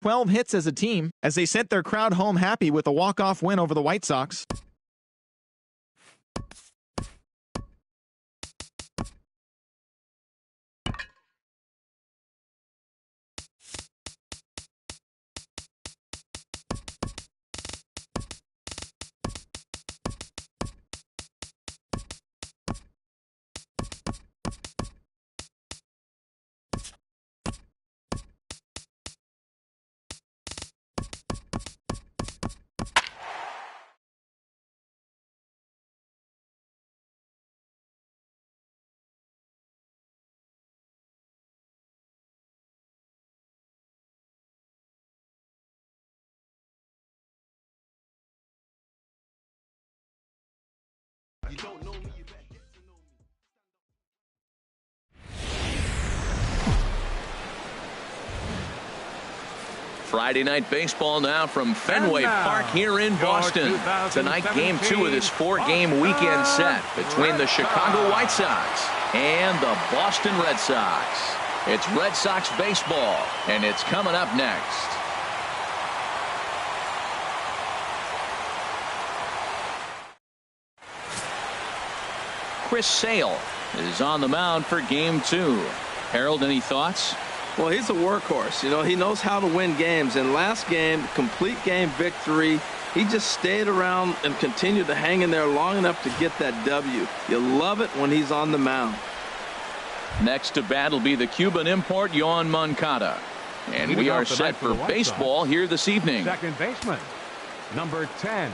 12 hits as a team as they sent their crowd home happy with a walk-off win over the White Sox. You don't know me, you better get to know me. Friday night baseball now from Fenway Park here in Boston. Tonight, game 2 of this 4-game weekend set between the Chicago White Sox and the Boston Red Sox. It's Red Sox baseball, and it's coming up next. Chris Sale is on the mound for game 2. Harold, any thoughts? Well, he's a workhorse. You know, he knows how to win games. And last game, complete game victory. He just stayed around and continued to hang in there long enough to get that W. You love it when he's on the mound. Next to bat will be the Cuban import, Yoan Moncada. And we are set for baseball here this evening. Second baseman, number 10.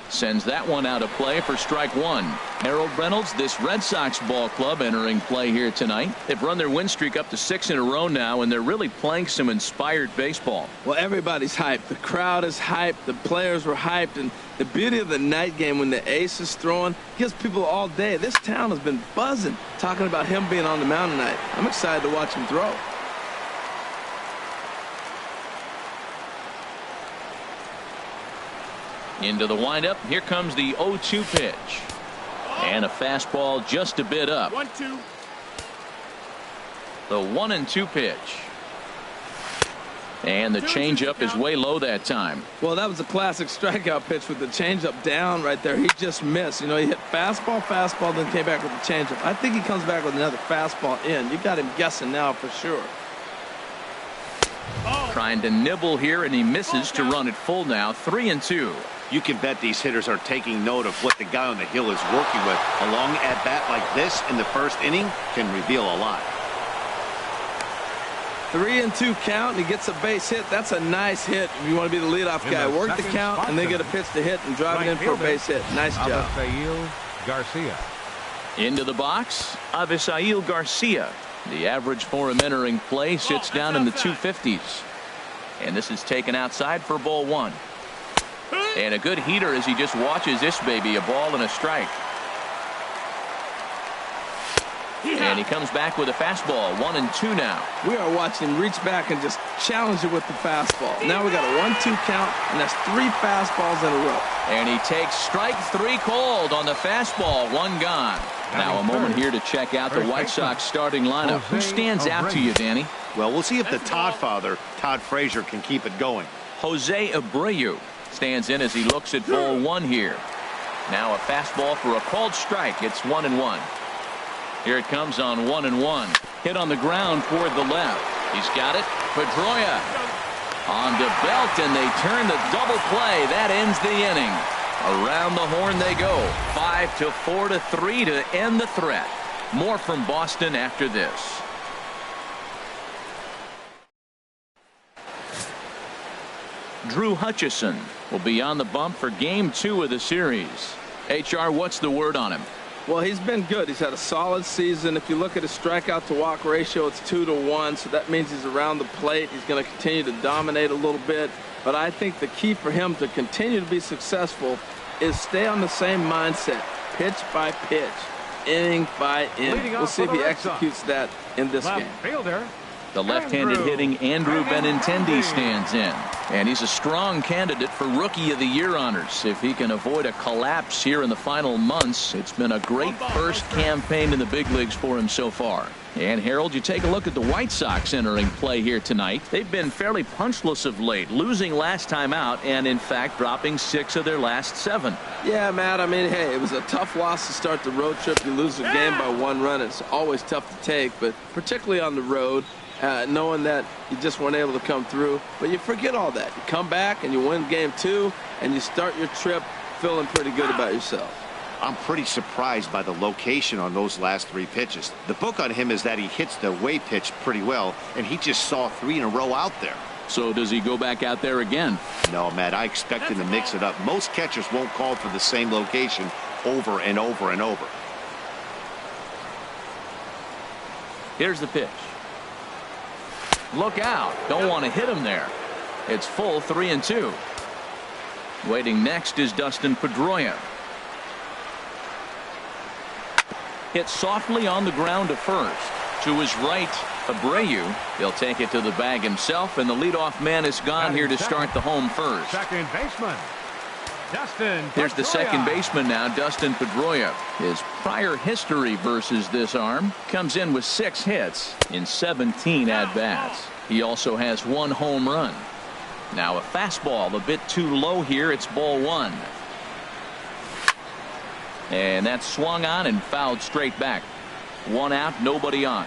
Sends that one out of play for strike 1. Harold Reynolds, this Red Sox ball club entering play here tonight. They've run their win streak up to 6 in a row now, and they're really playing some inspired baseball. Well, everybody's hyped. The crowd is hyped. The players were hyped. And the beauty of the night game when the ace is throwing gives people all day. This town has been buzzing talking about him being on the mound tonight. I'm excited to watch him throw. Into the windup. Here comes the 0-2 pitch. And a fastball just a bit up. 1-2. The 1-2 pitch. And the changeup is way low that time. Well, that was a classic strikeout pitch with the changeup down right there. He just missed. You know, he hit fastball, then came back with the changeup. I think he comes back with another fastball in. You got him guessing now for sure. Trying to nibble here, and he misses to run it full now. 3-2. You can bet these hitters are taking note of what the guy on the hill is working with. A long at-bat like this in the first inning can reveal a lot. 3-2 count, and he gets a base hit. That's a nice hit if you want to be the leadoff guy. Work the count and then get a pitch to hit and drive it in for a base hit. Nice job. Garcia. Into the box, Avisail Garcia. The average for him entering play sits down in the 250s. And this is taken outside for ball 1. And a good heater as he just watches this baby, a ball and a strike. And he comes back with a fastball. 1-2 now. We are watching him reach back and just challenge it with the fastball. Now we got a 1-2 count, and that's 3 fastballs in a row. And he takes strike 3 called on the fastball. 1 gone. Now a moment here to check out the White Sox starting lineup. Who stands out to you, Danny? Well, we'll see if the Todd father, Todd Frazier, can keep it going. Jose Abreu stands in as he looks at ball 1 here. Now a fastball for a called strike. It's 1-1. Here it comes on 1-1. Hit on the ground toward the left. He's got it. Pedroia on to Belt, and they turn the double play. That ends the inning. Around the horn they go. 5-4-3 to end the threat. More from Boston after this. Drew Hutchison will be on the bump for game 2 of the series. HR, what's the word on him? Well, he's been good. He's had a solid season. If you look at his strikeout to walk ratio, it's 2-to-1, so that means he's around the plate. He's going to continue to dominate a little bit. But I think the key for him to continue to be successful is stay on the same mindset, pitch by pitch, inning by inning. We'll see if he executes that in this game. Fielder. The left-handed hitting Andrew Benintendi stands in. And he's a strong candidate for Rookie of the Year honors. If he can avoid a collapse here in the final months, it's been a great first campaign in the big leagues for him so far. And Harold, you take a look at the White Sox entering play here tonight. They've been fairly punchless of late, losing last time out and in fact dropping 6 of their last 7. Yeah, Matt, I mean, hey, it was a tough loss to start the road trip. You lose the game by 1 run. It's always tough to take, but particularly on the road, knowing that you just weren't able to come through. But you forget all that. You come back and you win game 2 and you start your trip feeling pretty good about yourself. I'm pretty surprised by the location on those last 3 pitches. The book on him is that he hits the away pitch pretty well, and he just saw 3 in a row out there. So does he go back out there again? No, Matt, I expect him to mix it up. Most catchers won't call for the same location over and over and over. Here's the pitch. Look out. Don't want to hit him there. It's full 3-2. Waiting next is Dustin Pedroia. Hit softly on the ground to first. To his right, Abreu. He'll take it to the bag himself, and the leadoff man is gone here to start the home first. Second baseman, Dustin Pedroia. Here's the second baseman now, Dustin Pedroia. His prior history versus this arm comes in with 6 hits in 17 at-bats. He also has 1 home run. Now a fastball a bit too low here. It's ball 1. And that's swung on and fouled straight back. 1 out, nobody on.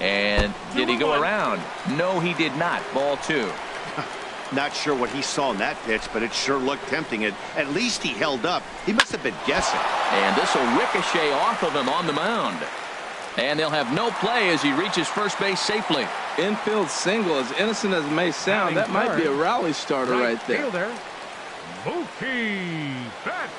And did he go around? No, he did not. Ball 2. Not sure what he saw in that pitch, but it sure looked tempting. And at least he held up. He must have been guessing. And this will ricochet off of him on the mound. And they'll have no play as he reaches first base safely. Infield single, as innocent as it may sound, that might be a rally starter right there. Fielder, Mookie Betts.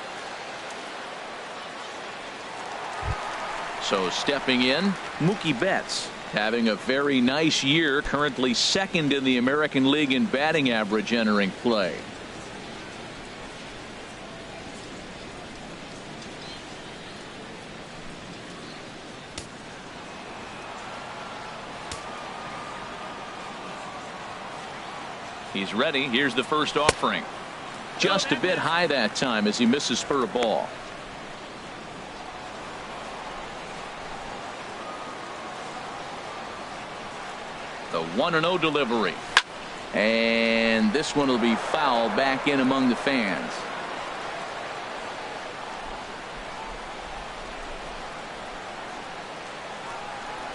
So stepping in, Mookie Betts, having a very nice year, currently 2nd in the American League in batting average entering play. He's ready. Here's the first offering. Just a bit high that time as he misses for a ball. The 1-0 delivery. And this one will be fouled back in among the fans.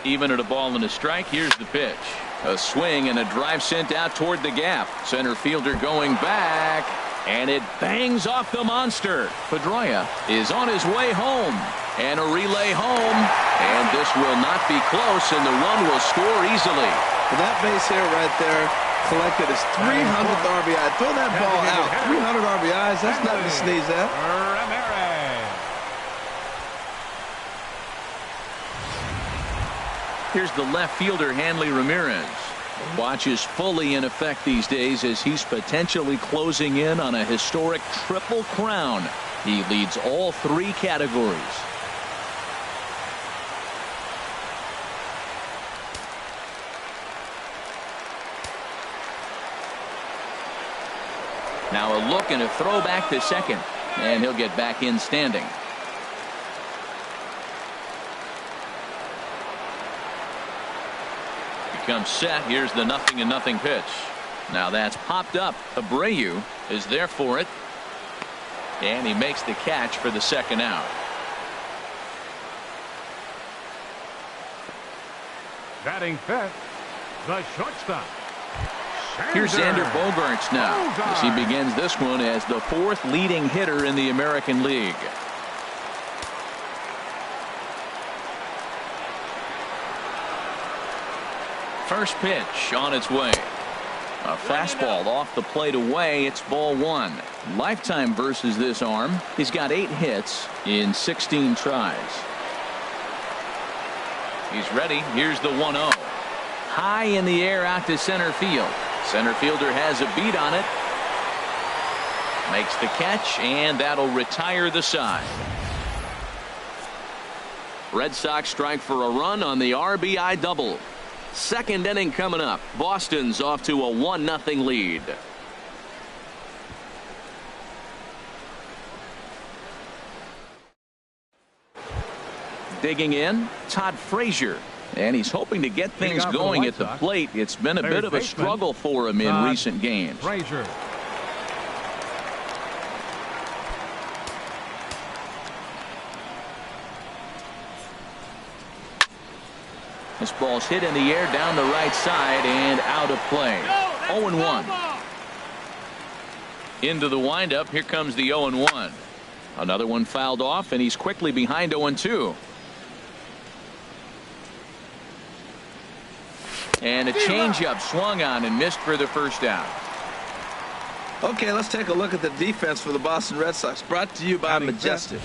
Even at a ball and a strike, here's the pitch. A swing and a drive sent out toward the gap. Center fielder going back, and it bangs off the monster. Pedroia is on his way home, and a relay home, and this will not be close, and the run will score easily. That base hit right there collected his 300th RBI. Throw that ball out. 300 RBIs, that's nothing to sneeze at. Here's the left fielder, Hanley Ramirez. Watch is fully in effect these days as he's potentially closing in on a historic triple crown. He leads all 3 categories. Now a look and a throw back to second, and he'll get back in standing. Comes set. Here's the 0-0 pitch. Now that's popped up. Abreu is there for it, and he makes the catch for the 2nd out. Batting 5th, the shortstop. Here's Xander Bogaerts now as he begins this one as the 4th leading hitter in the American League. First pitch on its way. A fastball off the plate away. It's ball one. Lifetime versus this arm. He's got 8 hits in 16 tries. He's ready. Here's the 1-0. High in the air out to center field. Center fielder has a beat on it. Makes the catch, and that'll retire the side. Red Sox strike for a run on the RBI double. Second inning coming up. Boston's off to a 1-0 lead. Digging in, Todd Frazier. And he's hoping to get things going at the plate. It's been a bit of a struggle for him in recent games. Frazier. This ball's hit in the air down the right side and out of play. 0-1. Into the windup. Here comes the 0-1. Another one fouled off, and he's quickly behind 0-2. And a changeup swung on and missed for the first out. Okay, let's take a look at the defense for the Boston Red Sox, brought to you by Majestic.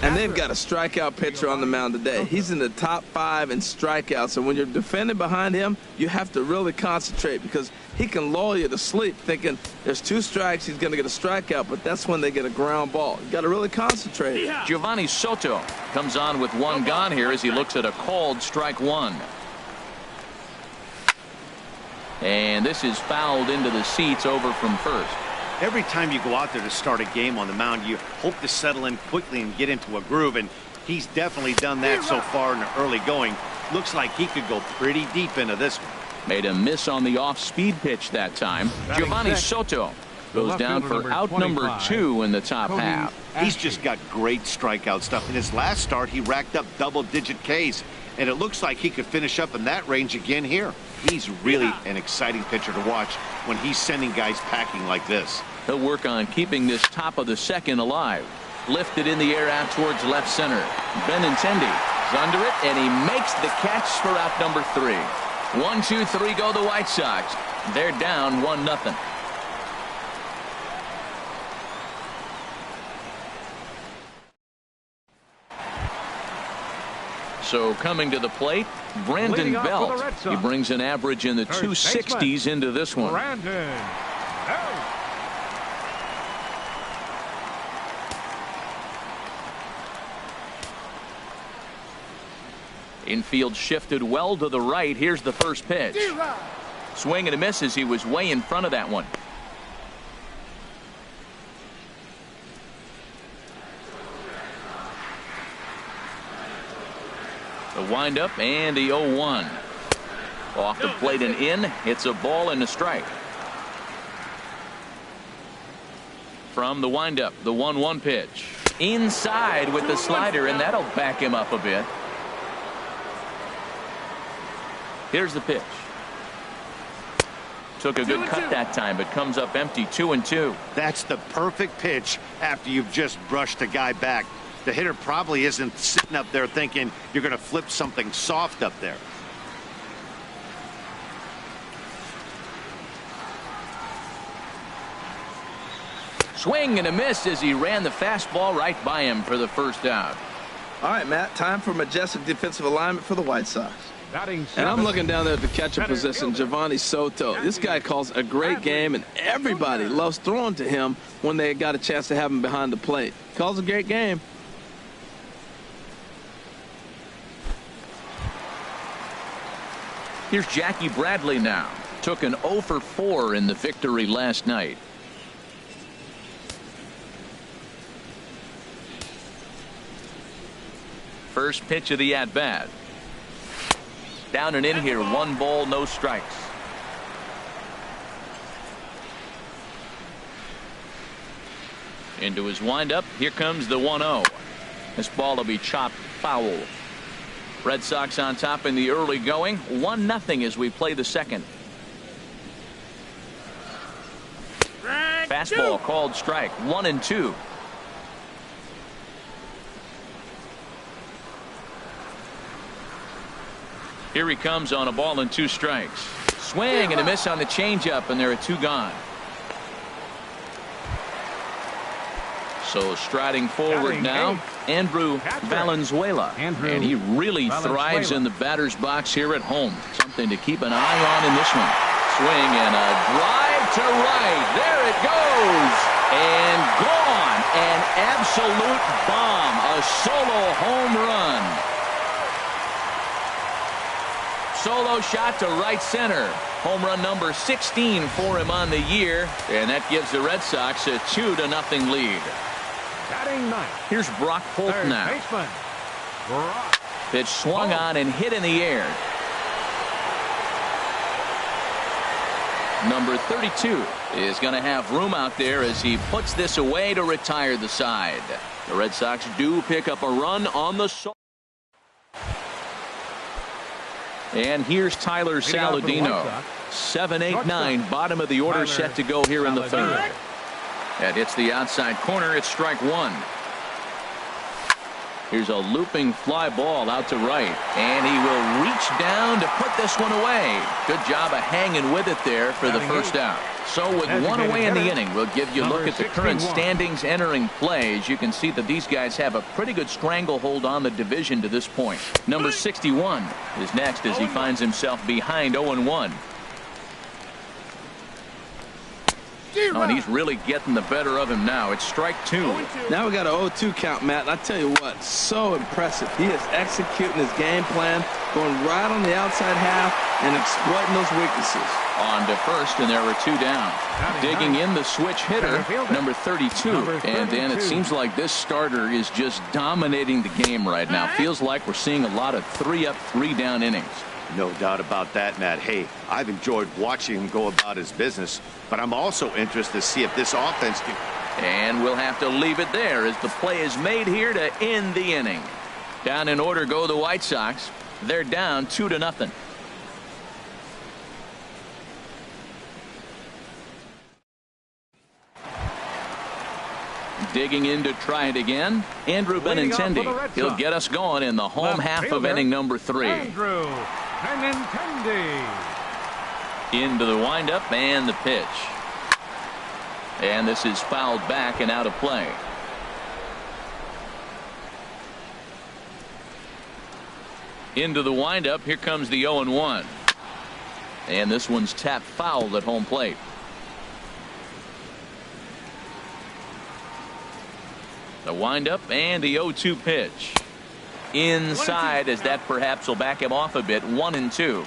And they've got a strikeout pitcher on the mound today. He's in the top 5 in strikeouts. And when you're defending behind him, you have to really concentrate because he can lull you to sleep thinking there's 2 strikes, he's going to get a strikeout, but that's when they get a ground ball. You got to really concentrate. Giovanni Soto comes on with 1 gone here as he looks at a called strike 1. And this is fouled into the seats over from first. Every time you go out there to start a game on the mound, you hope to settle in quickly and get into a groove, and he's definitely done that so far in the early going. Looks like he could go pretty deep into this one. Made a miss on the off-speed pitch that time. Giovanni Soto goes down for out number 2 in the top half. He's just got great strikeout stuff. In his last start, he racked up double-digit Ks, and it looks like he could finish up in that range again here. He's really an exciting pitcher to watch when he's sending guys packing like this. He'll work on keeping this top of the second alive. Lifted in the air out towards left center. Benintendi is under it, and he makes the catch for out number 3. 1, 2, 3 go the White Sox. They're down 1-0. So coming to the plate, Brandon Belt. He brings an average in the 260s into this one. Brandon Belt. Infield shifted well to the right. Here's the first pitch. Swing and a miss as he was way in front of that one. The windup and the 0-1. Off the plate and in. It's a ball and a strike. From the windup, the 1-1 pitch. Inside with the slider, and that'll back him up a bit. Here's the pitch. Took a good cut that time, but comes up empty. 2-2. That's the perfect pitch after you've just brushed a guy back. The hitter probably isn't sitting up there thinking you're going to flip something soft up there. Swing and a miss as he ran the fastball right by him for the first out. All right, Matt, time for majestic defensive alignment for the White Sox. Batting And I'm 7th. looking down there at the catcher position, Giovanni Soto. This guy calls a great game, and everybody loves throwing to him when they got a chance to have him behind the plate. Calls a great game. Here's Jackie Bradley now. Took an 0 for 4 in the victory last night. First pitch of the at-bat. Down and in here. 1 ball, no strikes. Into his windup. Here comes the 1-0. This ball will be chopped foul. Red Sox on top in the early going. 1-0 as we play the second. Fastball called strike. 1-2. Here he comes on a ball and 2 strikes. Swing and a miss on the changeup, and there are 2 gone. So striding forward now, Andrew Valenzuela. And he really thrives in the batter's box here at home. Something to keep an eye on in this one. Swing and a drive to right. There it goes. And gone. An absolute bomb. A solo home run. Solo shot to right center. Home run number 16 for him on the year. And that gives the Red Sox a 2-0 lead. Batting ninth. Here's Brock Holt Third now. baseman. Brock. Pitch swung on and hit in the air. Number 32 is going to have room out there as he puts this away to retire the side. The Red Sox do pick up a run on the solo. And here's Tyler Saladino. 7, 8, 9, bottom of the order, set to go here in the third. That hits the outside corner. It's strike 1. Here's a looping fly ball out to right, and he will reach down to put this one away. Good job of hanging with it there for the first out. So with 1 away in the inning, we'll give you a look at the current standings entering play. As you can see that these guys have a pretty good stranglehold on the division to this point. Number 61 is next as he finds himself behind 0-1. Oh, and he's really getting the better of him now. It's strike 2. Now we got an 0-2 count, Matt. And I tell you what, so impressive. He is executing his game plan, going right on the outside half and exploiting those weaknesses. On to first, and there were 2 down. Digging in the switch hitter, number 32. And then it seems like this starter is just dominating the game right now. Feels like we're seeing a lot of 3-up, 3-down innings. No doubt about that, Matt. Hey, I've enjoyed watching him go about his business, but I'm also interested to see if this offense can. And we'll have to leave it there as the play is made here to end the inning. Down in order go the White Sox. They're down 2-0. Digging in to try it again, Andrew Benintendi. He'll get us going in the home half of inning number 3. Andrew Benintendi. Into the windup and the pitch. And this is fouled back and out of play. Into the windup. Here comes the 0-1. And this one's tapped foul at home plate. The windup and the 0-2 pitch. Inside, as that perhaps will back him off a bit. 1-2.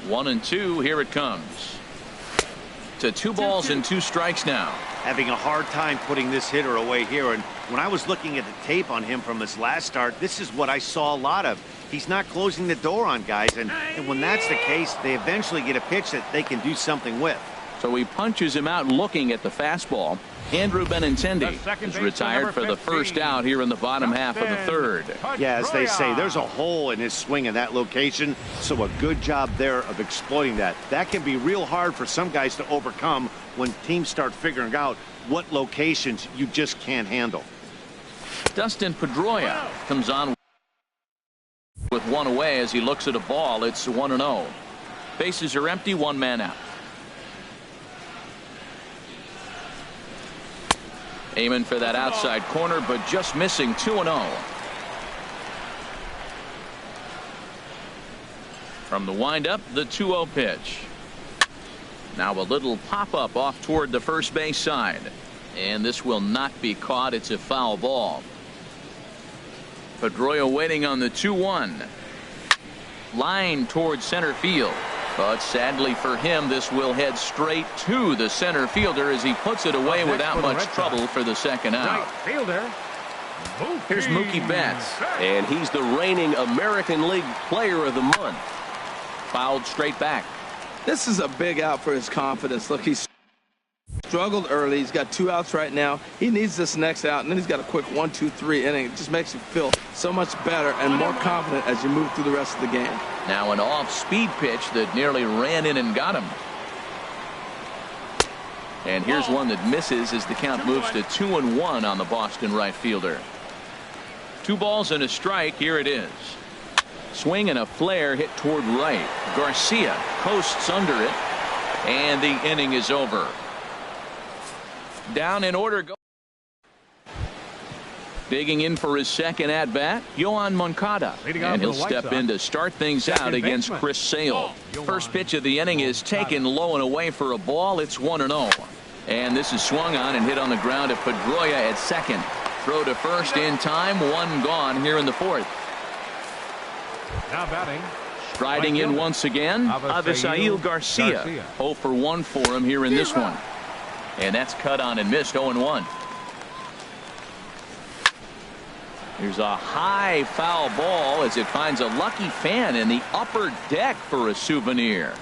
One and two. Here it comes. To 2 balls and 2 strikes now. Having a hard time putting this hitter away here. And when I was looking at the tape on him from his last start, this is what I saw a lot of. He's not closing the door on guys. And when that's the case, they eventually get a pitch that they can do something with. So he punches him out looking at the fastball. Andrew Benintendi is retired for the first out here in the bottom half of the third. Yeah, as they say, there's a hole in his swing in that location. So a good job there of exploiting that. That can be real hard for some guys to overcome when teams start figuring out what locations you just can't handle. Dustin Pedroia comes on with 1 away as he looks at a ball. It's 1-0. Bases are empty, 1 man out. Aiming for that outside corner, but just missing. 2-0. From the windup, the 2-0 pitch. Now a little pop-up off toward the first base side. And this will not be caught. It's a foul ball. Pedroia waiting on the 2-1. Line towards center field. But sadly for him, this will head straight to the center fielder as he puts it away without much trouble for the second out. Right fielder. Here's Mookie Betts. And he's the reigning American League Player of the Month. Fouled straight back. This is a big out for his confidence. Look, he's struggled early. He's got 2 outs right now. He needs this next out, and then he's got a quick 1-2-3 inning. It just makes you feel so much better and more confident as you move through the rest of the game. Now an off-speed pitch that nearly ran in and got him. And here's one that misses as the count moves to 2-1 on the Boston right fielder. 2 balls and a strike. Here it is. Swing and a flare hit toward right. Garcia coasts under it, and the inning is over. Down in order. Digging in for his second at bat, Yoan Moncada, and he'll step in to start things out against Chris Sale. First pitch of the inning is taken low and away for a ball. It's 1-0, and this is swung on and hit on the ground at Pedroia at second. Throw to first in time. 1 gone here in the 4th. Now batting. Striding in once again, Avisail Garcia. 0 for 1 for him here in this one, and that's cut on and missed. 0-1. Here's a high foul ball as it finds a lucky fan in the upper deck for a souvenir.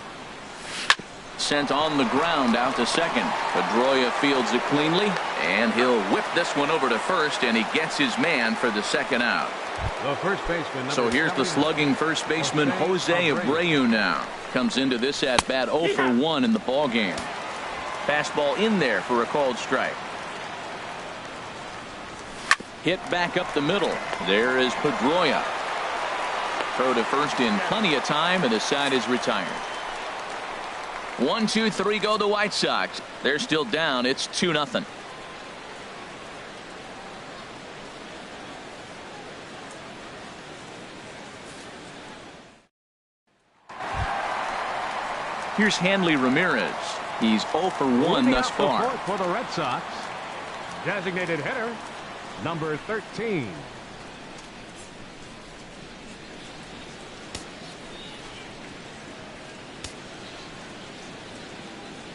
Sent on the ground out to second. Pedroia fields it cleanly, and he'll whip this one over to first, and he gets his man for the second out. The first baseman. So here's the slugging first baseman Jose Abreu now. Comes into this at bat 0 for 1 in the ball game. Fastball in there for a called strike. Hit back up the middle. There is Pedroia. Throw to first in plenty of time, and the side is retired. 1, 2, 3 go the White Sox. They're still down. It's 2-0. Here's Hanley Ramirez. He's 0 for 1 thus far. For the Red Sox, designated hitter, number 13.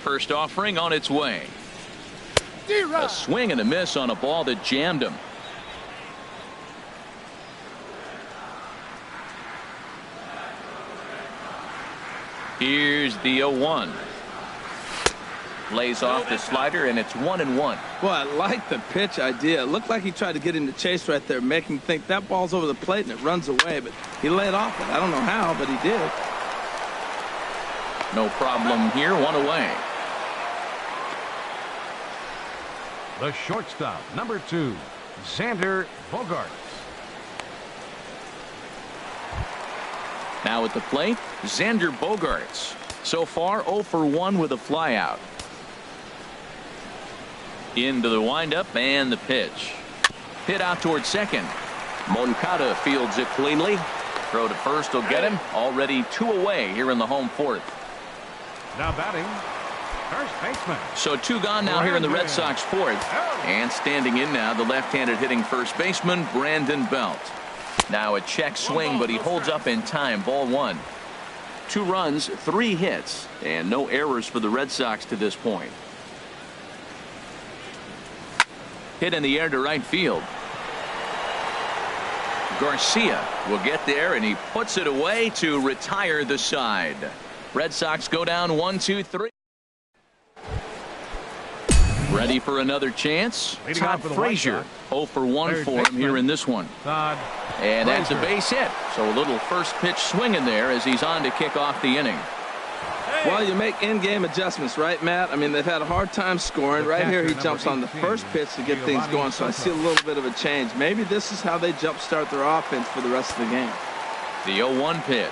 First offering on its way. A swing and a miss on a ball that jammed him. Here's the 0-1. Lays off the slider, and it's 1-1. Well, I like the pitch idea. It looked like he tried to get him to chase right there, make him think that ball's over the plate and it runs away, but he laid off it. I don't know how, but he did. No problem here. 1 away. The shortstop, number 2, Xander Bogaerts. Now at the plate, Xander Bogaerts. So far 0 for 1 with a flyout. Into the windup and the pitch. Hit out towards second. Moncada fields it cleanly. Throw to first will get him. Already 2 away here in the home 4th. Now batting, first baseman. So 2 gone now here in the Red Sox 4th. And standing in now, the left-handed hitting first baseman, Brandon Belt. Now a check swing, but he holds up in time. Ball 1. 2 runs, 3 hits, and no errors for the Red Sox to this point. Hit in the air to right field. Garcia will get there, and he puts it away to retire the side. Red Sox go down 1, 2, 3. Ready for another chance. Todd Frazier 0 for 1 for him here in this one. And that's a base hit. So a little first pitch swinging there as he's on to kick off the inning. Well, you make in-game adjustments, right, Matt? I mean, they've had a hard time scoring. Right here, he jumps on the first pitch to get things going, so I see a little bit of a change. Maybe this is how they jumpstart their offense for the rest of the game. The 0-1 pitch.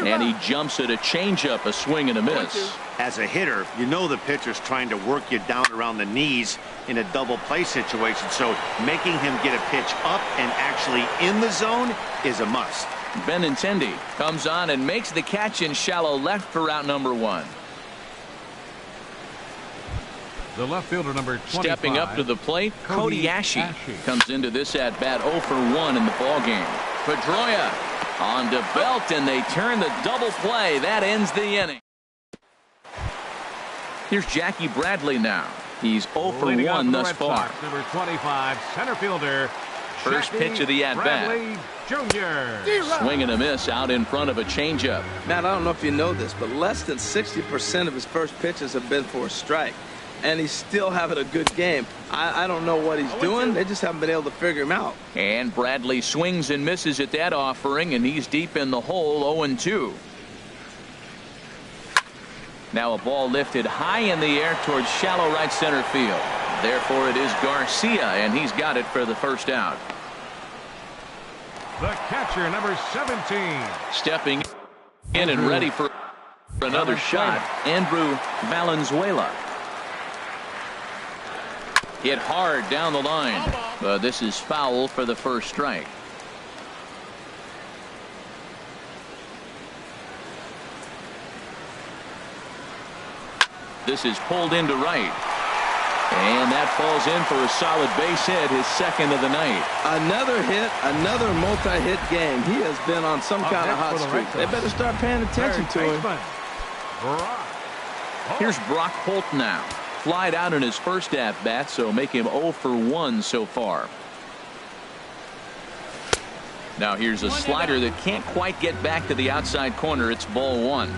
And he jumps at a changeup, a swing and a miss. As a hitter, you know the pitcher's trying to work you down around the knees in a double play situation, so making him get a pitch up and actually in the zone is a must. Benintendi comes on and makes the catch in shallow left for out number 1. The left fielder, number 25. Stepping up to the plate, Cody Ashe comes into this at bat 0 for 1 in the ball game. Pedroia on to Belt, and they turn the double play. That ends the inning. Here's Jackie Bradley now. He's 0 for 1 thus far. Number 25, center fielder. First pitch of the at-bat. Swing and a miss out in front of a changeup. Matt, I don't know if you know this, but less than 60% of his first pitches have been for a strike. And he's still having a good game. I don't know what he's doing. They just haven't been able to figure him out. And Bradley swings and misses at that offering, and he's deep in the hole, 0-2. Now a ball lifted high in the air towards shallow right center field. Therefore, it is Garcia, and he's got it for the first out. The catcher, number 17. Stepping in and ready for another shot, Andrew Valenzuela. Hit hard down the line, but this is foul for the first strike. This is pulled into right. And that falls in for a solid base hit, his second of the night. Another hit, another multi-hit game. He has been on some kind of hot streak. They better start paying attention to him. Here's Brock Holt now. Flied out in his first at-bat, so make him 0 for 1 so far. Now here's a slider that can't quite get back to the outside corner. It's ball 1.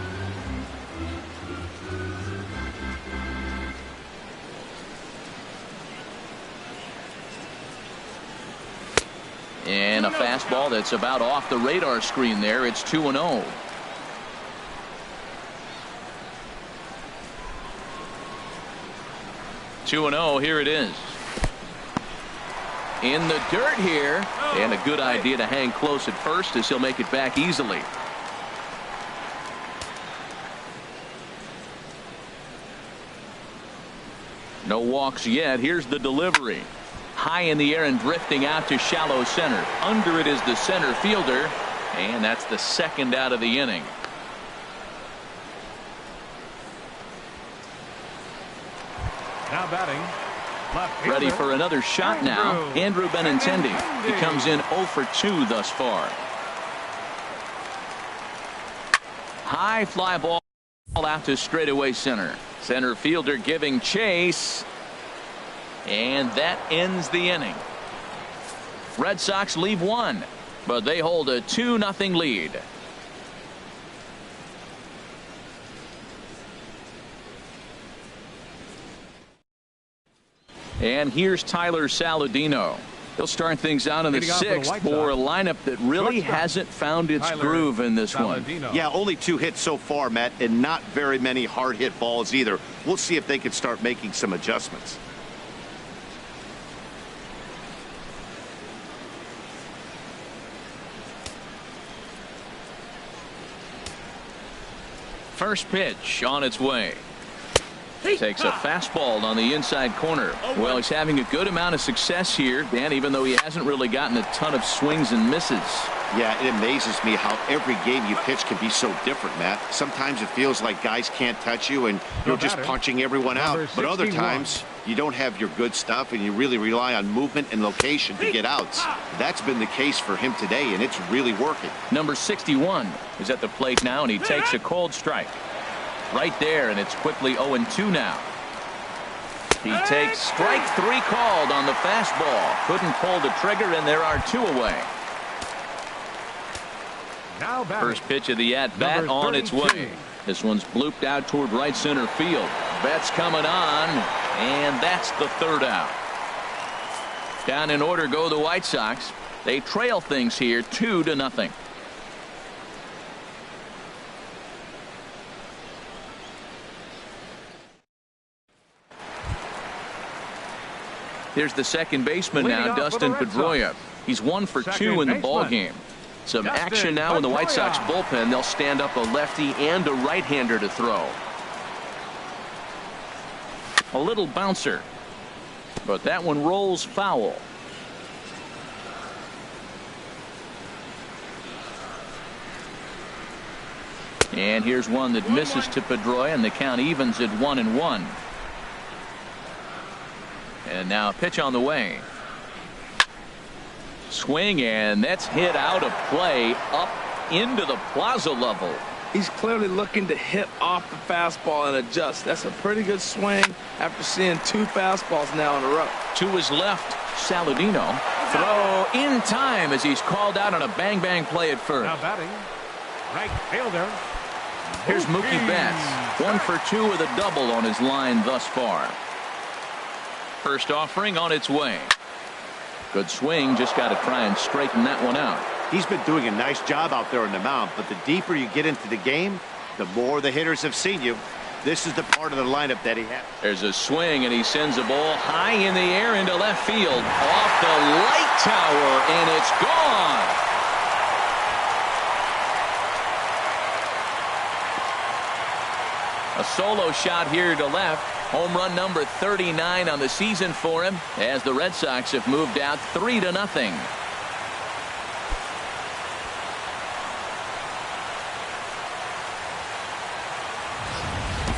And a fastball that's about off the radar screen there. It's 2-0. Here it is. In the dirt here. And a good idea to hang close at first as he'll make it back easily. No walks yet. Here's the delivery. High in the air and drifting out to shallow center. Under it is the center fielder, and that's the second out of the inning. Now batting. Ready for another shot now. Andrew Benintendi. He comes in 0 for 2 thus far. High fly ball out to straightaway center. Center fielder giving chase. And that ends the inning. Red Sox leave one, but they hold a 2-0 lead. And here's Tyler Saladino. He'll start things out in the sixth for a lineup that really hasn't found its groove in this one. Yeah, only 2 hits so far, Matt, and not very many hard hit balls either. We'll see if they can start making some adjustments. First pitch on its way. Takes a fastball on the inside corner. Well, he's having a good amount of success here, Dan, even though he hasn't really gotten a ton of swings and misses. Yeah, it amazes me how every game you pitch can be so different, Matt. Sometimes it feels like guys can't touch you and you're just punching everyone out. But other times you don't have your good stuff and you really rely on movement and location to get outs. That's been the case for him today, and it's really working. Number 61 is at the plate now, and he takes a cold strike. Right there, and it's quickly 0-2 now. He takes strike 3 called on the fastball. Couldn't pull the trigger, and there are 2 away. Now first pitch of the at-bat on its way. This one's blooped out toward right center field. Betts coming on, and that's the 3rd out. Down in order go the White Sox. They trail things here 2-0. Here's the second baseman now, Dustin Pedroia. He's 1 for 2 in the ball game. Some action now in the White Sox bullpen. They'll stand up a lefty and a right-hander to throw. A little bouncer, but that one rolls foul. And here's one that misses to Pedroia, and the count evens at 1-1. And now a pitch on the way. Swing, and that's hit out of play up into the plaza level. He's clearly looking to hit off the fastball and adjust. That's a pretty good swing after seeing 2 fastballs now in a row. To his left, Saladino. Throw in time as he's called out on a bang-bang play at first. Now batting, right fielder. Here's Mookie Betts. 1 for 2 with a double on his line thus far. First offering on its way. Good swing, just got to try and straighten that one out. He's been doing a nice job out there on the mound, but the deeper you get into the game, the more the hitters have seen you. This is the part of the lineup that he has. There's a swing, and he sends a ball high in the air into left field. Off the light tower, and it's gone. A solo shot here to left. Home run number 39 on the season for him, as the Red Sox have moved out 3-0.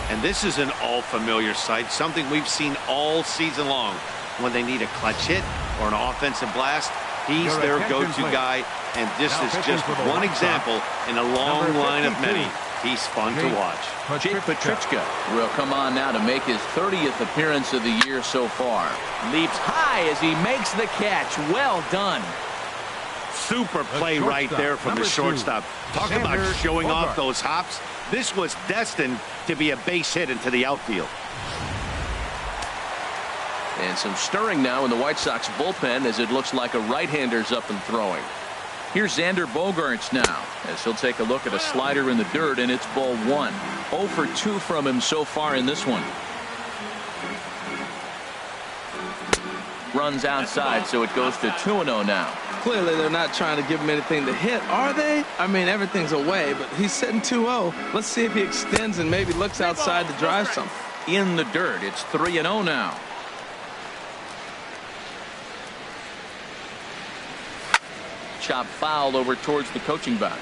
And this is an all-familiar sight, something we've seen all season long. When they need a clutch hit or an offensive blast, he's their go-to guy, and this is just one example in a long line of many. He's fun to watch. Jake Petrichka will come on now to make his 30th appearance of the year so far. Leaps high as he makes the catch. Well done. Super play right there from the shortstop. Talk about showing off those hops. This was destined to be a base hit into the outfield. And some stirring now in the White Sox bullpen, as it looks like a right-hander's up and throwing. Here's Xander Bogaerts now, as he'll take a look at a slider in the dirt, and it's ball one. 0 for 2 from him so far in this one. Runs outside, so it goes to 2-0 now. Clearly, they're not trying to give him anything to hit, are they? I mean, everything's away, but he's sitting 2-0. Let's see if he extends and maybe looks outside to drive something. In the dirt, it's 3-0 now. Chop foul over towards the coaching box.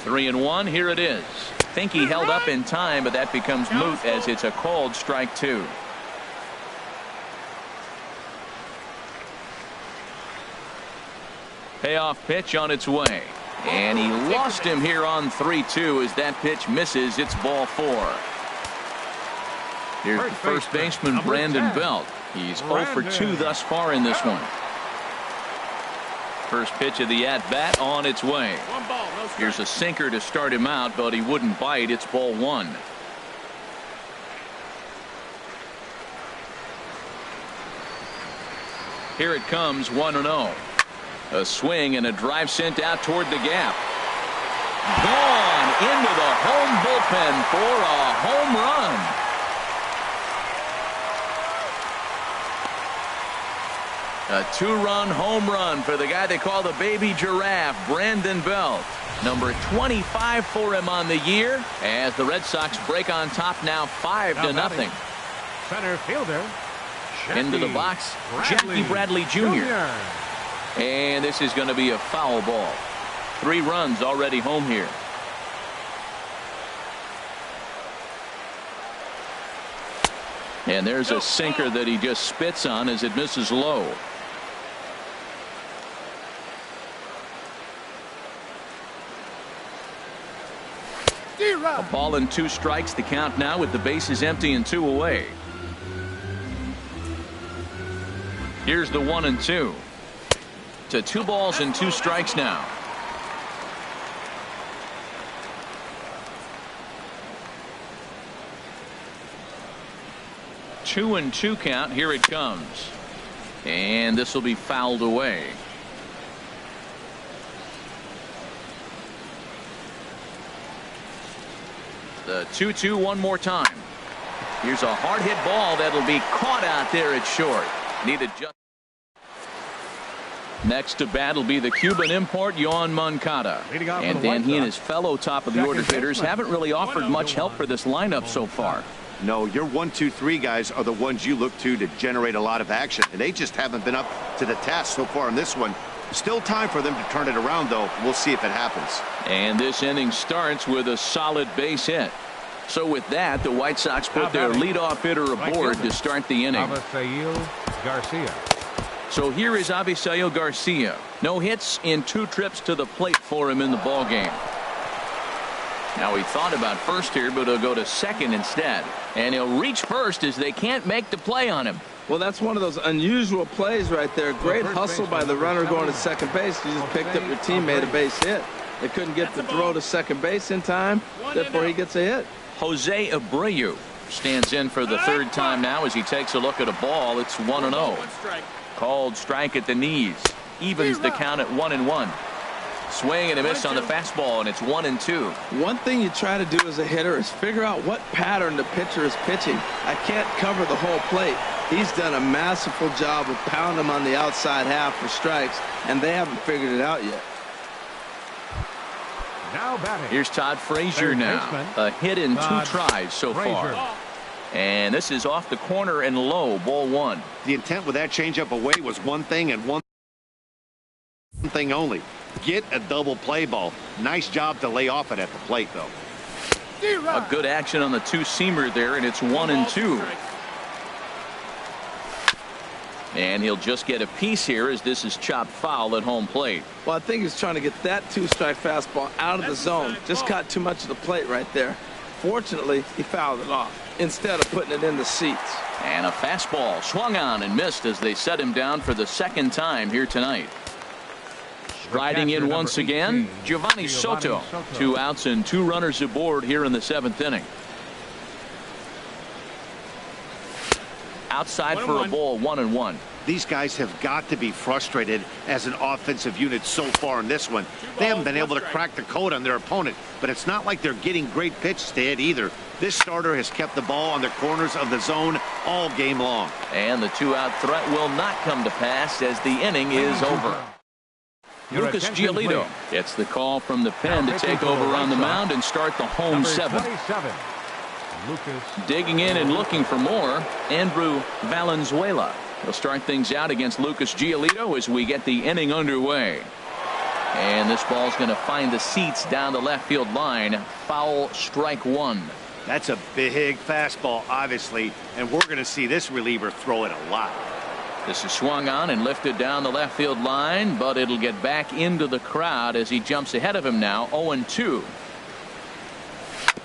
Three and one. Here it is. Think he held up in time, but that becomes moot as it's a called strike two. Payoff pitch on its way. And he lost him here on 3-2 as that pitch misses. It's ball four. Here's the first baseman, Brandon Belt. He's 0 for 2 thus far in this one. First pitch of the at-bat on its way. Here's a sinker to start him out, but he wouldn't bite. It's ball one. Here it comes, 1-0. A swing and a drive sent out toward the gap. Gone into the home bullpen for a home run. A two-run home run for the guy they call the baby giraffe, Brandon Belt. Number 25 for him on the year, as the Red Sox break on top now 5-0. Center fielder. Into the box, Jackie Bradley Jr. And this is going to be a foul ball. 3 runs already home here. And there's a sinker that he just spits on as it misses low. A ball and 2 strikes to count now with the bases empty and 2 away. Here's the 1-2. To 2 balls and 2 strikes now. Two and 2 count. Here it comes. And this will be fouled away. The 2-2 one more time. Here's a hard hit ball that'll be caught out there at short. Needed just. Next to bat will be the Cuban import, Yoan Moncada. And Dan, he and his fellow top of the order hitters haven't really offered much help for this lineup so far. No, your 1, 2, 3 guys are the ones you look to generate a lot of action, and they just haven't been up to the task so far in this one. Still time for them to turn it around, though. We'll see if it happens. And this inning starts with a solid base hit. So with that, the White Sox put their leadoff hitter aboard to start the inning. Garcia. So here is Avisail Garcia. No hits in 2 trips to the plate for him in the ballgame. Now he thought about first here, but he'll go to second instead. And he'll reach first as they can't make the play on him. Well, that's one of those unusual plays right there. Great hustle by the runner going to second base. You just picked up your teammate a base hit. They couldn't get the throw to second base in time. Therefore, he gets a hit. Jose Abreu stands in for the 3rd time now as he takes a look at a ball. It's 1-0. Called strike at the knees. evens the count at 1-1. Swing and a miss on the fastball, and it's 1-2. One thing you try to do as a hitter is figure out what pattern the pitcher is pitching. I can't cover the whole plate. He's done a masterful job of pounding them on the outside half for strikes, and they haven't figured it out yet. Now batting. Here's Todd Frazier now. A hit in 2 tries so far. And this is off the corner and low, ball 1. The intent with that changeup away was one thing and one thing only. Get a double play ball. Nice job to lay off it at the plate, though. A good action on the 2-seamer there, and it's 1-2. And he'll just get a piece here as this is chopped foul at home plate. Well, I think he's trying to get that 2-strike fastball out of the zone. Just caught too much of the plate right there. Fortunately, he fouled it off instead of putting it in the seats. And a fastball swung on and missed as they set him down for the 2nd time here tonight. Riding in once again, Giovanni Soto. 2 outs and 2 runners aboard here in the 7th inning. Outside for a ball, 1-1. These guys have got to be frustrated as an offensive unit so far in this one. They haven't been able to crack the code on their opponent, but it's not like they're getting great pitches to hit either. This starter has kept the ball on the corners of the zone all game long. And the 2-out threat will not come to pass as the inning is over. Lucas Giolito gets the call from the pen to take over on the mound and start the home 7. Digging in and looking for more, Andrew Valenzuela. He'll start things out against Lucas Giolito as we get the inning underway. And this ball's going to find the seats down the left field line. Foul, strike 1. That's a big fastball, obviously, and we're going to see this reliever throw it a lot. This is swung on and lifted down the left field line, but it'll get back into the crowd as he jumps ahead of him now. 0-2.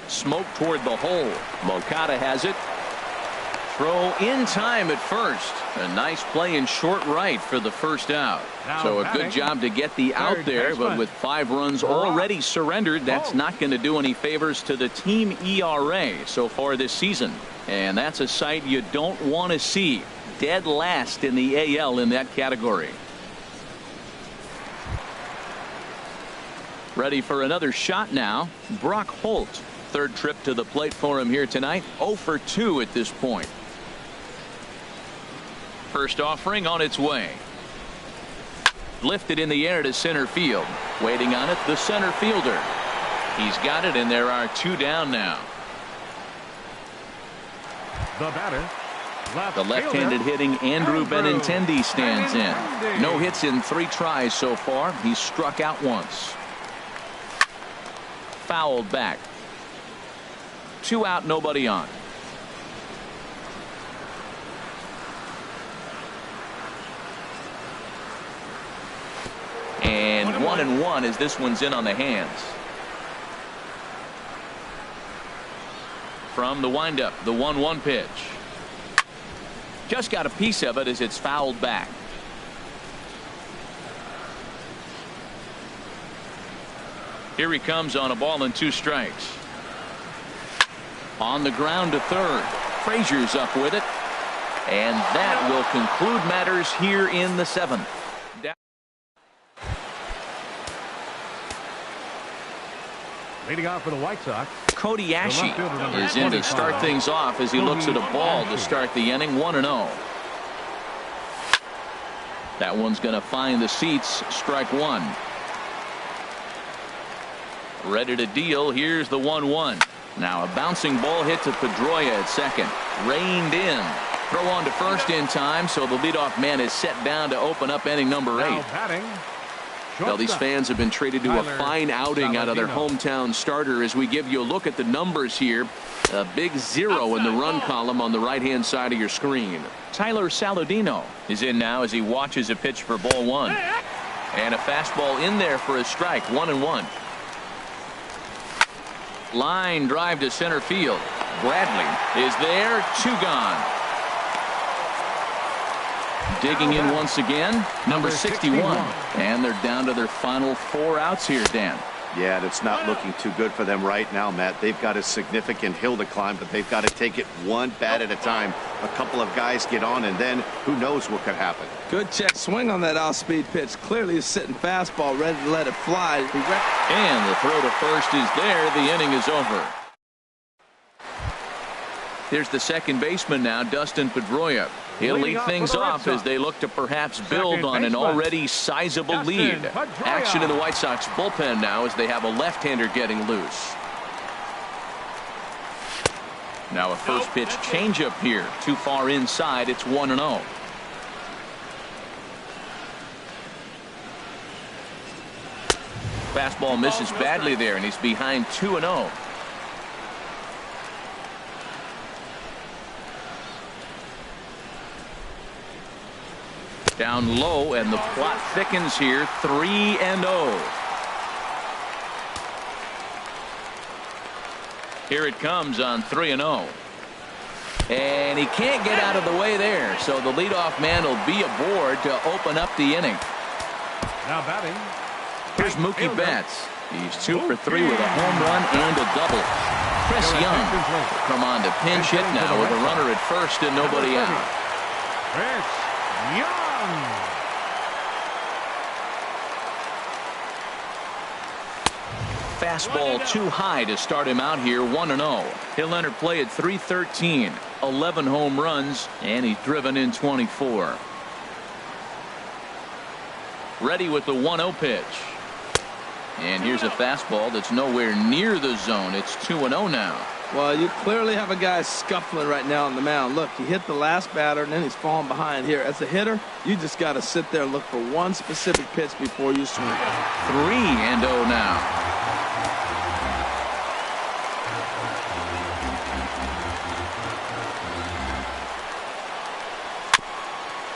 Smoke toward the hole. Moncada has it. Throw in time at first. A nice play in short right for the first out. So a good job to get the out there, but with 5 runs already surrendered, that's not going to do any favors to the team ERA so far this season. And that's a sight you don't want to see. Dead last in the AL in that category. Ready for another shot now. Brock Holt. 3rd trip to the plate for him here tonight. 0 for 2 at this point. First offering on its way. Lifted in the air to center field. Waiting on it, the center fielder. He's got it, and there are 2 down now. The batter. The left-handed hitting Andrew Benintendi stands in. No hits in 3 tries so far. He's struck out once. Fouled back. 2 out, nobody on. And 1-1 as this one's in on the hands. From the windup, the 1-1 pitch. Just got a piece of it as it's fouled back. Here he comes on a ball and 2 strikes. On the ground to 3rd. Frazier's up with it. And that will conclude matters here in the 7th. Leading off for the White Sox, Cody Ashe is in to start things off as he looks at a ball to start the inning. 1-0. That one's going to find the seats. Strike 1. Ready to deal. Here's the 1-1. Now a bouncing ball hit to Pedroia at second. Reined in. Throw on to first in time, so the leadoff man is set down to open up inning number 8. Well, these fans have been treated to a fine outing out of their hometown starter as we give you a look at the numbers here. A big 0 in the run column on the right-hand side of your screen. Tyler Saladino is in now as he watches a pitch for ball 1. And a fastball in there for a strike. 1-1. Line drive to center field. Bradley is there. 2 gone. Digging in once again, number 61. And they're down to their final 4 outs here, Dan. Yeah, and it's not looking too good for them right now, Matt. They've got a significant hill to climb, but they've got to take it one bat at a time. A couple of guys get on, and then who knows what could happen. Good check swing on that off-speed pitch. Clearly he's sitting fastball, ready to let it fly. And the throw to first is there. The inning is over. Here's the second baseman now, Dustin Pedroia. He'll lead things off as they look to perhaps build on an already sizable lead. Action in the White Sox bullpen now as they have a left-hander getting loose. Now a first pitch changeup here. Too far inside. It's 1-0. Fastball misses badly there, and he's behind 2-0. Down low, and the plot thickens here. 3-0. Here it comes on 3-0. And he can't get out of the way there, so the leadoff man will be aboard to open up the inning. Now batting. Here's Mookie Betts. He's 2 for 3 with a home run and a double. Chris Young will come on to pinch hit now with a runner at first and nobody out. Chris Young. Fastball too high to start him out here. 1-0. He'll enter play at 313. 11 home runs, and he's driven in 24. Ready with the 1-0 pitch. And here's a fastball that's nowhere near the zone. It's 2-0 now. Well, you clearly have a guy scuffling right now on the mound. Look, he hit the last batter, and then he's falling behind here. As a hitter, you just got to sit there and look for one specific pitch before you swing. 3-0 now.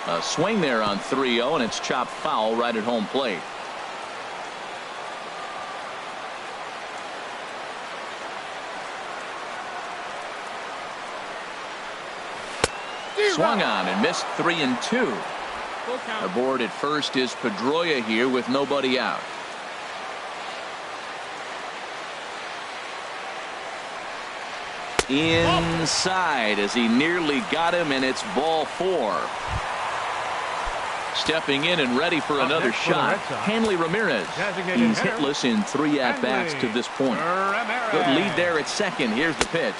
A swing there on 3-0, and it's chopped foul right at home plate. Swung on and missed. 3-2. Aboard at first is Pedroia here with nobody out. Inside as he nearly got him, and it's ball 4. Stepping in and ready for another shot, Hanley Ramirez. He's hitless in 3 at-bats to this point. Good lead there at second. Here's the pitch.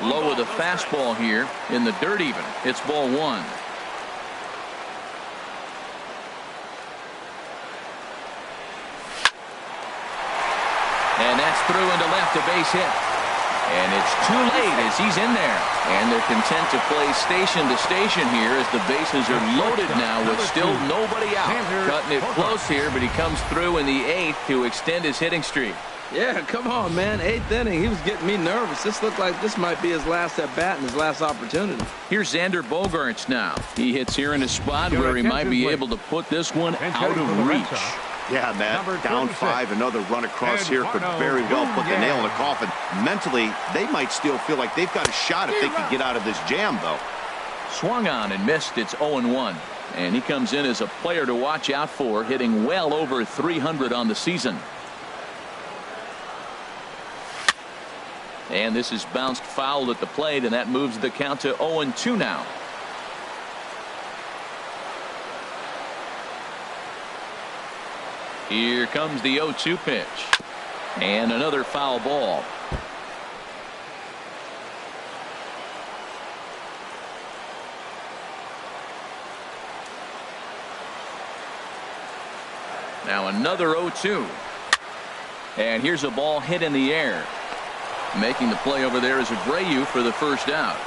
Low with a fastball here in the dirt even. It's ball 1. And that's through into left, a base hit. And it's too late as he's in there. And they're content to play station to station here as the bases are loaded now with still nobody out. Cutting it close here, but he comes through in the 8th to extend his hitting streak. Yeah, come on, man. 8th inning. He was getting me nervous. This looked like this might be his last at-bat and his last opportunity. Here's Xander Bogaerts now. He hits here in a spot where he might be able to put this one out of reach. Yeah, Matt, down 5, another run across here could very well put the nail in the coffin. Mentally, they might still feel like they've got a shot if they can get out of this jam, though. Swung on and missed. It's 0-1. And he comes in as a player to watch out for, hitting well over 300 on the season. And this is bounced foul at the plate, and that moves the count to 0-2 now. Here comes the 0-2 pitch. And another foul ball. Now another 0-2. And here's a ball hit in the air. Making the play over there is Abreu for the first out.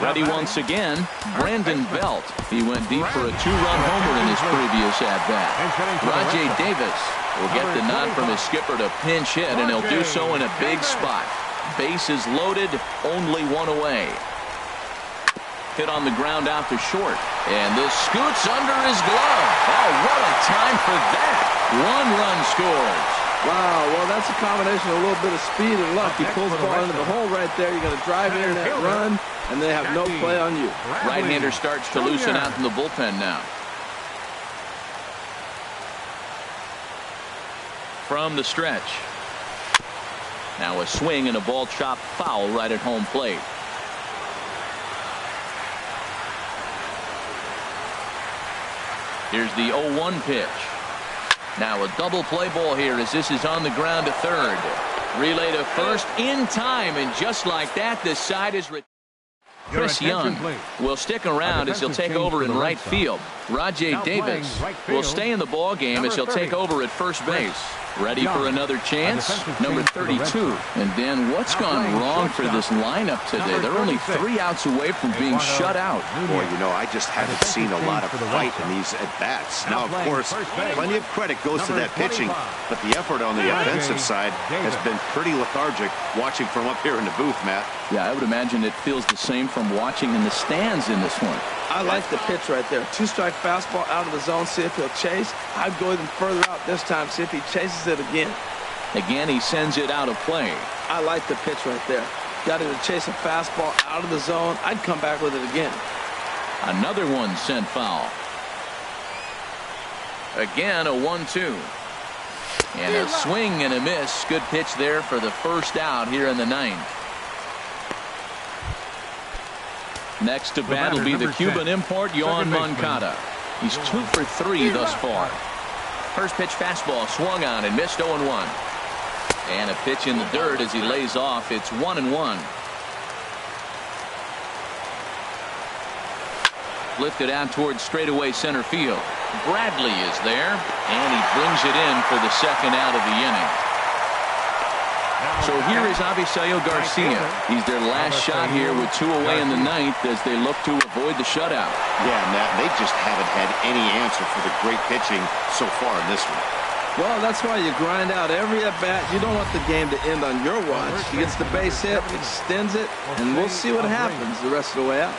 Ready once again, Brandon Belt. He went deep for a 2-run homer in his previous at-bat. Rajay Davis will get the nod from his skipper to pinch hit, and he'll do so in a big spot. Bases loaded, only one away. Hit on the ground out to short, and this scoots under his glove. Oh, what a time for that. 1 run scores. Wow, well, that's a combination of a little bit of speed and luck. He pulls the ball into the hole right there. You're going to drive in that run, and they have no play on you. Right-hander starts to loosen out in the bullpen now. From the stretch. Now a swing and a ball chopped foul right at home plate. Here's the 0-1 pitch. Now a double play ball here as this is on the ground to third. Relay to first in time, and just like that, this side is. Chris Young will stick around as he'll take over in right field. Rajay Davis will stay in the ball game as he'll take over at first base. Ready for another chance? Number 32. And Dan, what's gone wrong for this lineup today? They're only 3 outs away from being shut out. Boy, you know, I just haven't seen a lot of fight in these at-bats. Now, of course, plenty of credit goes to that pitching, but the effort on the offensive side has been pretty lethargic watching from up here in the booth, Matt. Yeah, I would imagine it feels the same from watching in the stands in this one. I like the pitch right there. 2-strike fastball out of the zone, see if he'll chase. I'd go even further out this time, see if he chases it again. Again, he sends it out of play. I like the pitch right there. Got him to chase a fastball out of the zone. I'd come back with it again. Another one sent foul. Again, a 1-2. And a swing and a miss. Good pitch there for the first out here in the 9th. Next to bat will be the Cuban import, Yohan Moncada. He's 2 for 3 thus far. First pitch fastball swung on and missed 0-1. And a pitch in the dirt as he lays off. It's 1-1. Lifted out towards straightaway center field. Bradley is there, and he brings it in for the second out of the inning. So here is Avisail Garcia. He's their last shot here with 2 away in the 9th as they look to avoid the shutout. Yeah, Matt, they just haven't had any answer for the great pitching so far in this one. Well, that's why you grind out every at-bat. You don't want the game to end on your watch. He gets the base hit, extends it, and we'll see what happens the rest of the way out.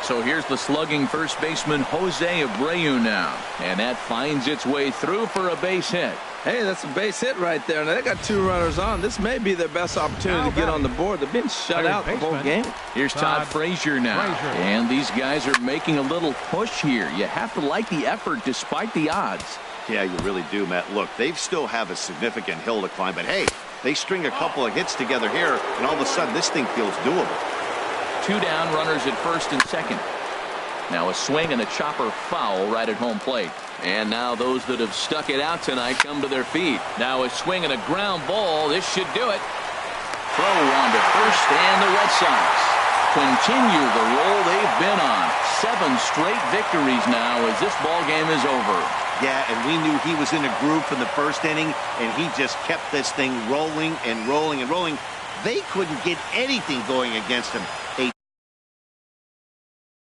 So here's the slugging first baseman Jose Abreu now. And that finds its way through for a base hit. Hey, that's a base hit right there. Now, they got 2 runners on. This may be their best opportunity to get on the board. They've been shut out the whole game. Here's Todd Frazier now. And these guys are making a little push here. You have to like the effort despite the odds. Yeah, you really do, Matt. Look, they still have a significant hill to climb, but hey, they string a couple of hits together here, and all of a sudden this thing feels doable. 2 down, runners at first and second. Now a swing and a chopper foul right at home plate. And now those that have stuck it out tonight come to their feet. Now a swing and a ground ball. This should do it. Throw on to first, and the Red Sox continue the roll they've been on. 7 straight victories now as this ball game is over. Yeah, and we knew he was in a groove from the first inning, and he just kept this thing rolling and rolling and rolling. They couldn't get anything going against him.